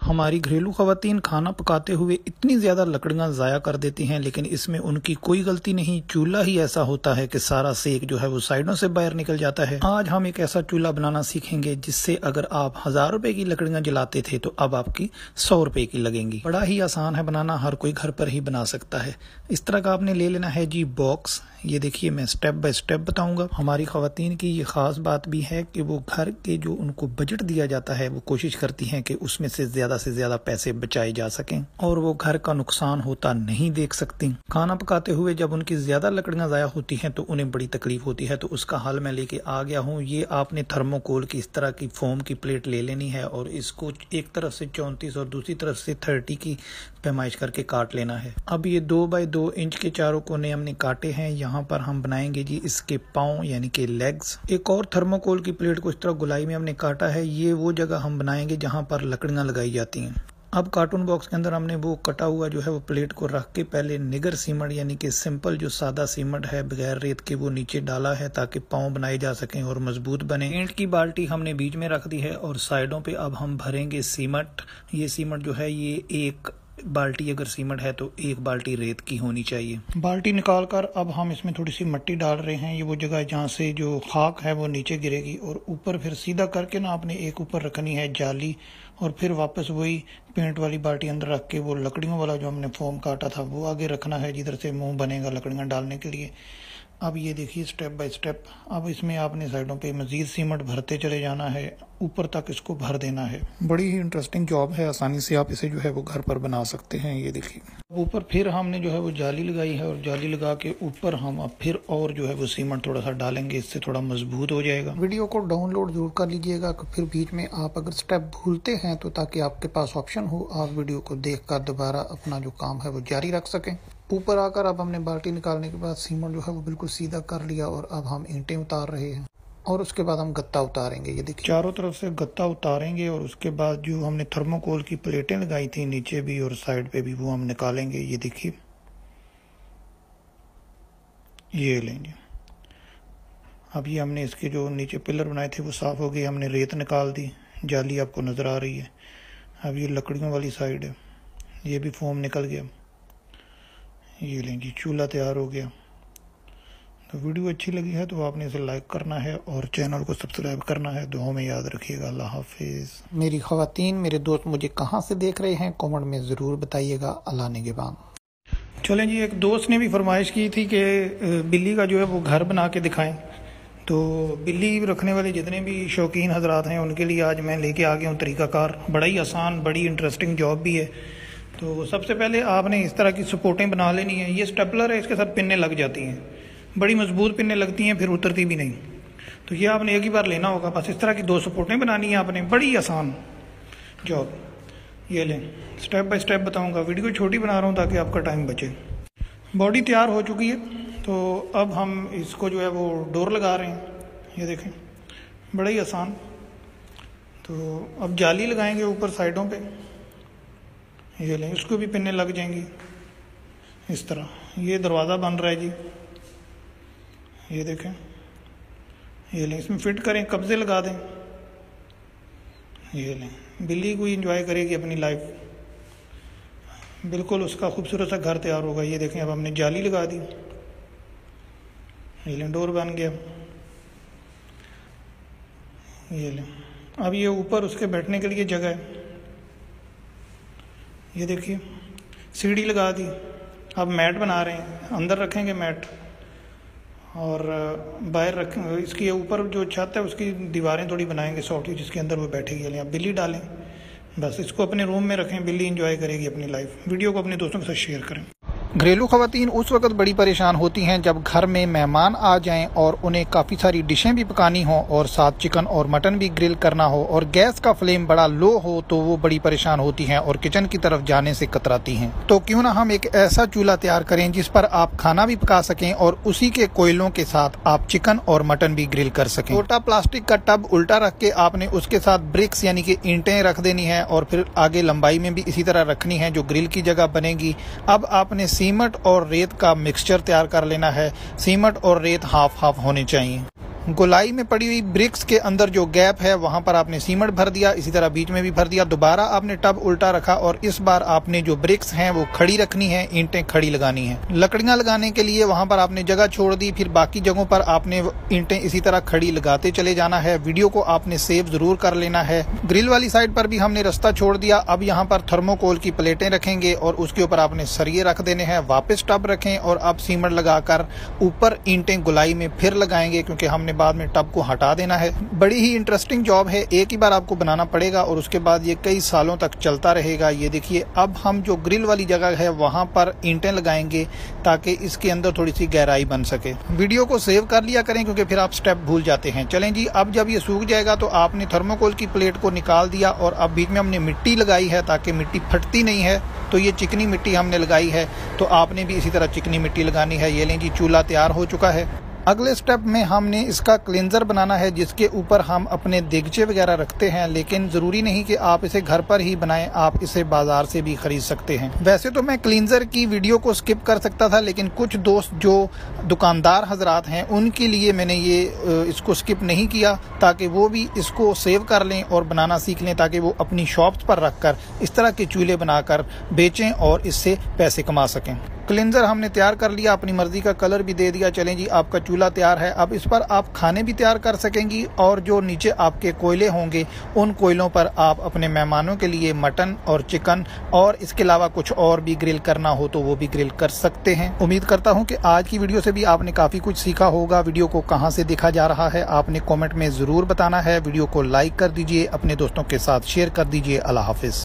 हमारी घरेलू खवातीन खाना पकाते हुए इतनी ज्यादा लकड़ियां ज़ाया कर देती हैं, लेकिन इसमें उनकी कोई गलती नहीं। चूल्हा ही ऐसा होता है कि सारा सेक जो है वो साइडों से बाहर निकल जाता है। आज हम एक ऐसा चूल्हा बनाना सीखेंगे जिससे अगर आप 1000 रुपए की लकड़ियां जलाते थे तो अब आपकी 100 रुपए की लगेंगी। बड़ा ही आसान है बनाना, हर कोई घर पर ही बना सकता है। इस तरह का आपने ले लेना है जी बॉक्स। ये देखिए, मैं स्टेप बाय स्टेप बताऊंगा। हमारी खवातीन की ये खास बात भी है कि वो घर के जो उनको बजट दिया जाता है वो कोशिश करती हैं कि उसमें से ज्यादा पैसे बचाए जा सकें और वो घर का नुकसान होता नहीं देख सकती। खाना पकाते हुए जब उनकी ज्यादा लकड़ियां ज़ाया होती हैं तो उन्हें बड़ी तकलीफ होती है, तो उसका हल मैं लेके आ गया हूँ। ये आपने थर्मोकोल की इस तरह की फोम की प्लेट ले लेनी है और इसको एक तरफ से 34 और दूसरी तरफ से 30 की पैमाइश करके काट लेना है। अब ये 2 बाय 2 इंच के चारों कोने हमने काटे हैं। यहाँ पर हम बनाएंगे जी इसके पाँव यानी कि लेग्स। एक और थर्मोकोल की प्लेट को इस तरह गुलाई में हमने काटा है। ये वो जगह हम बनाएंगे जहाँ पर लकड़ियां लगाई जाती हैं। अब कार्टून बॉक्स के अंदर हमने वो कटा हुआ जो है वो प्लेट को रख के पहले निगर सीमेंट यानी कि सिंपल जो सादा सीमेंट है बगैर रेत के वो नीचे डाला है ताकि पाँव बनाए जा सकें और मजबूत बने। ईंट की बाल्टी हमने बीच में रख दी है और साइडों पे अब हम भरेंगे सीमेंट। ये सीमेंट जो है ये एक बाल्टी अगर सीमेंट है तो एक बाल्टी रेत की होनी चाहिए। बाल्टी निकाल कर अब हम इसमें थोड़ी सी मिट्टी डाल रहे हैं। ये वो जगह जहाँ से जो खाक है वो नीचे गिरेगी और ऊपर फिर सीधा करके ना आपने एक ऊपर रखनी है जाली और फिर वापस वही पेंट वाली बाल्टी अंदर रख के वो लकड़ियों वाला जो हमने फोम काटा था वो आगे रखना है जिधर से मुंह बनेगा लकड़ियां डालने के लिए। अब ये देखिए स्टेप बाय स्टेप। अब इसमें आपने साइडों पे मजीद सीमेंट भरते चले जाना है, ऊपर तक इसको भर देना है। बड़ी ही इंटरेस्टिंग जॉब है, आसानी से आप इसे जो है वो घर पर बना सकते हैं। ये देखिए ऊपर फिर हमने जो है वो जाली लगाई है और जाली लगा के ऊपर हम अब फिर और जो है वो सीमेंट थोड़ा सा डालेंगे, इससे थोड़ा मजबूत हो जाएगा। वीडियो को डाउनलोड जरूर कर लीजिएगा, फिर बीच में आप अगर स्टेप भूलते हैं तो ताकि आपके पास ऑप्शन हो आप वीडियो को देख कर दोबारा अपना जो काम है वो जारी रख सकें। ऊपर आकर अब हमने बाल्टी निकालने के बाद सीमेंट जो है वो बिल्कुल सीधा कर लिया और अब हम ईंटें उतार रहे हैं और उसके बाद हम गत्ता उतारेंगे। ये देखिए चारों तरफ से गत्ता उतारेंगे और उसके बाद जो हमने थर्मोकोल की प्लेटें लगाई थी नीचे भी और साइड पे भी वो हम निकालेंगे। ये देखिए ये लेंगे। अब ये हमने इसके जो नीचे पिलर बनाए थे वो साफ हो गए, हमने रेत निकाल दी, जाली आपको नजर आ रही है। अब ये लकड़ियों वाली साइड है, ये भी फोम निकल गया। ये लें जी चूल्हा तैयार हो गया। तो वीडियो अच्छी लगी है तो आपने इसे लाइक करना है और चैनल को सब्सक्राइब करना है। दुआओं में याद रखिएगा। अल्लाह हाफिज। मेरी खवातीन मेरे दोस्त मुझे कहाँ से देख रहे हैं कमेंट में ज़रूर बताइएगा। अल्लाह निगहबान। चलें जी, एक दोस्त ने भी फरमाइश की थी कि बिल्ली का जो है वो घर बना के दिखाएं, तो बिल्ली रखने वाले जितने भी शौकीन हजरात हैं उनके लिए आज मैं लेके आ गया हूँ तरीक़ाकार। बड़ा ही आसान, बड़ी इंटरेस्टिंग जॉब भी है। तो सबसे पहले आपने इस तरह की सपोर्टें बना लेनी है। ये स्टेपलर है, इसके साथ पिन्ने लग जाती हैं, बड़ी मजबूत पिन्ने लगती हैं, फिर उतरती भी नहीं। तो ये आपने एक ही बार लेना होगा। बस इस तरह की 2 सपोर्टें बनानी है आपने, बड़ी आसान जॉब। ये लें, स्टेप बाय स्टेप बताऊंगा। वीडियो छोटी बना रहा हूँ ताकि आपका टाइम बचे। बॉडी तैयार हो चुकी है, तो अब हम इसको जो है वो डोर लगा रहे हैं। ये देखें बड़ा ही आसान। तो अब जाली लगाएंगे ऊपर साइडों पे। ये लें, इसको भी पिन्ने लग जाएंगी इस तरह। ये दरवाज़ा बन रहा है जी, ये देखें। ये लें, इसमें फिट करें, कब्जे लगा दें। ये लें, बिल्ली को एंजॉय करेगी अपनी लाइफ, बिल्कुल उसका खूबसूरत सा घर तैयार होगा। ये देखें अब हमने जाली लगा दी। ये लें, डोर बन गया। ये लें, अब ये ऊपर उसके बैठने के लिए जगह है। ये देखिए सीढ़ी लगा दी। अब मैट बना रहे हैं, अंदर रखेंगे मैट और बाहर रख। इसके ऊपर जो छत है उसकी दीवारें थोड़ी बनाएंगे सॉफ्ट, जिसके अंदर वो बैठेगी। अब बिल्ली डालें, बस इसको अपने रूम में रखें, बिल्ली एंजॉय करेगी अपनी लाइफ। वीडियो को अपने दोस्तों के साथ शेयर करें। घरेलू खवातीन उस वक्त बड़ी परेशान होती हैं जब घर में मेहमान आ जाएं और उन्हें काफ़ी सारी डिशें भी पकानी हो और साथ चिकन और मटन भी ग्रिल करना हो और गैस का फ्लेम बड़ा लो हो, तो वो बड़ी परेशान होती हैं और किचन की तरफ जाने से कतराती हैं। तो क्यों ना हम एक ऐसा चूल्हा तैयार करें जिस पर आप खाना भी पका सकें और उसी के कोयलों के साथ आप चिकन और मटन भी ग्रिल कर सकें। छोटा प्लास्टिक का टब उल्टा रख के आपने उसके साथ ब्रिक्स यानी कि ईंटें रख देनी है और फिर आगे लंबाई में भी इसी तरह रखनी है जो ग्रिल की जगह बनेगी। अब आपने सीमेंट और रेत का मिक्सचर तैयार कर लेना है। सीमेंट और रेत हाफ हाफ होने चाहिए। गोलाई में पड़ी हुई ब्रिक्स के अंदर जो गैप है वहां पर आपने सीमेंट भर दिया, इसी तरह बीच में भी भर दिया। दोबारा आपने टब उल्टा रखा और इस बार आपने जो ब्रिक्स हैं वो खड़ी रखनी है, ईंटें खड़ी लगानी है। लकड़ियां लगाने के लिए वहां पर आपने जगह छोड़ दी, फिर बाकी जगहों पर आपने ईंटें इसी तरह खड़ी लगाते चले जाना है। वीडियो को आपने सेव जरूर कर लेना है। ग्रिल वाली साइड पर भी हमने रास्ता छोड़ दिया। अब यहाँ पर थर्मोकोल की प्लेटें रखेंगे और उसके ऊपर आपने सरिये रख देने हैं। वापस टब रखें और अब सीमेंट लगाकर ऊपर ईंटें गोलाई में फिर लगाएंगे, क्योंकि हमने बाद में टब को हटा देना है। बड़ी ही इंटरेस्टिंग जॉब है, एक ही बार आपको बनाना पड़ेगा और उसके बाद ये कई सालों तक चलता रहेगा। ये देखिए, अब हम जो ग्रिल वाली जगह है वहां पर ईंटें लगाएंगे ताकि इसके अंदर थोड़ी सी गहराई बन सके। वीडियो को सेव कर लिया करें क्योंकि फिर आप स्टेप भूल जाते हैं। चलें जी, अब जब ये सूख जाएगा तो आपने थर्मोकोल की प्लेट को निकाल दिया और अब बीच में हमने मिट्टी लगाई है ताकि मिट्टी फटती नहीं है। तो ये चिकनी मिट्टी हमने लगाई है, तो आपने भी इसी तरह चिकनी मिट्टी लगानी है। ये लें जी, चूल्हा तैयार हो चुका है। अगले स्टेप में हमने इसका क्लींजर बनाना है जिसके ऊपर हम अपने देगचे वगैरह रखते हैं, लेकिन जरूरी नहीं कि आप इसे घर पर ही बनाएं, आप इसे बाजार से भी खरीद सकते हैं। वैसे तो मैं क्लींजर की वीडियो को स्किप कर सकता था, लेकिन कुछ दोस्त जो दुकानदार हजरात हैं उनके लिए मैंने ये इसको स्किप नहीं किया ताकि वो भी इसको सेव कर लें और बनाना सीख लें, ताकि वो अपनी शॉप्स पर रखकर इस तरह के चूल्हे बनाकर बेचें और इससे पैसे कमा सकें। क्लींजर हमने तैयार कर लिया, अपनी मर्जी का कलर भी दे दिया। चलें जी, आपका चूल्हा तैयार है। अब इस पर आप खाने भी तैयार कर सकेंगी और जो नीचे आपके कोयले होंगे उन कोयलों पर आप अपने मेहमानों के लिए मटन और चिकन और इसके अलावा कुछ और भी ग्रिल करना हो तो वो भी ग्रिल कर सकते हैं। उम्मीद करता हूं कि आज की वीडियो से भी आपने काफी कुछ सीखा होगा। वीडियो को कहां से देखा जा रहा है आपने कॉमेंट में जरूर बताना है। वीडियो को लाइक कर दीजिए, अपने दोस्तों के साथ शेयर कर दीजिए। अल्लाह हाफिज।